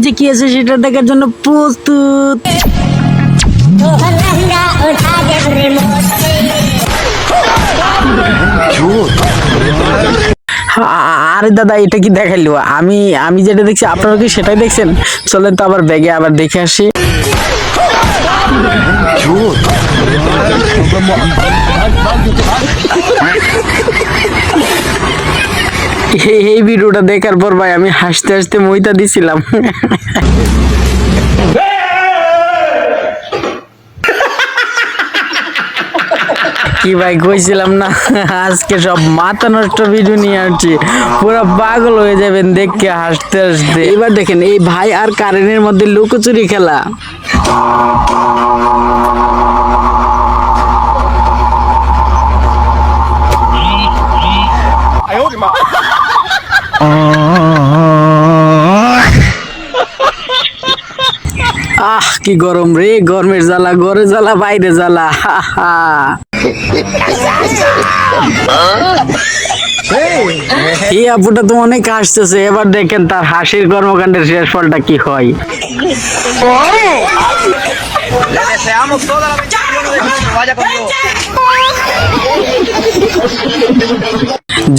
নিচে কি আছে সেটা দেখার জন্য প্রস্তুত। আরে দাদা এটা কি দেখাইলো? আমি আমি যেটা দেখছি আপনারা কি সেটাই দেখছেন? চলেন তো আবার ব্যাগে আবার দেখে আসি। এই ভিডিওটা দেখার পর ভাই আমি হাসতে হাসতে মইতা দিছিলাম। কি ভাই কইছিলাম না আজকে সব মাথা নষ্ট ভিডিও নিয়ে আসছি, পুরো পাগল হয়ে যাবেন দেখে হাসতে হাসতে। এবার দেখেন এই ভাই আর কারেন্টের মধ্যে লুকোচুরি খেলা। আহ কি গরম রে, গরমের জ্বালা ঘরে জ্বালা বাইরে জ্বালা। এই আপুটা তো অনেক হাসতেছে, এবার দেখেন তার হাসির কর্মকাণ্ডের শেষ ফলটা কি হয়।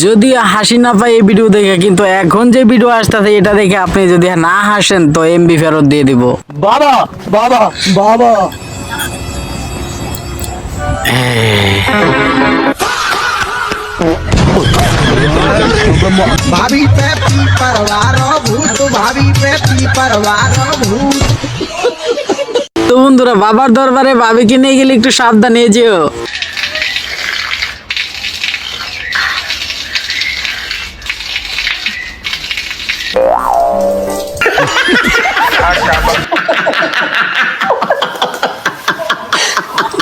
যদি হাসি না পাই এই ভিডিও দেখে, কিন্তু এখন যে ভিডিও আসতেছে এটা দেখে আপনি যদি না হাসেন তো এমবি ফেরত দিয়ে দিব। বাবা বাবা বাবা भाभी पे पी परवारो भूत भाभी पे पी परवारो भूत। তো বন্ধুরা বাবার দরবারে ভাবিকে নিয়ে গেলে একটু সাবধানে যেও।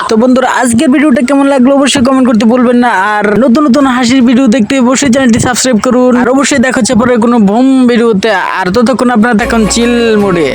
তো বন্ধুরা আজকের ভিডিওটা কেমন লাগলো অবশ্যই কমেন্ট করতে ভুলবেন না, আর নতুন নতুন হাসির ভিডিও দেখতে অবশ্যই চ্যানেলটি সাবস্ক্রাইব করুন, আর অবশ্যই দেখা হচ্ছে পরে কোনো ভুম ভিডিওতে। আর ততক্ষণ আপনারা দেখুন চিল মোডে।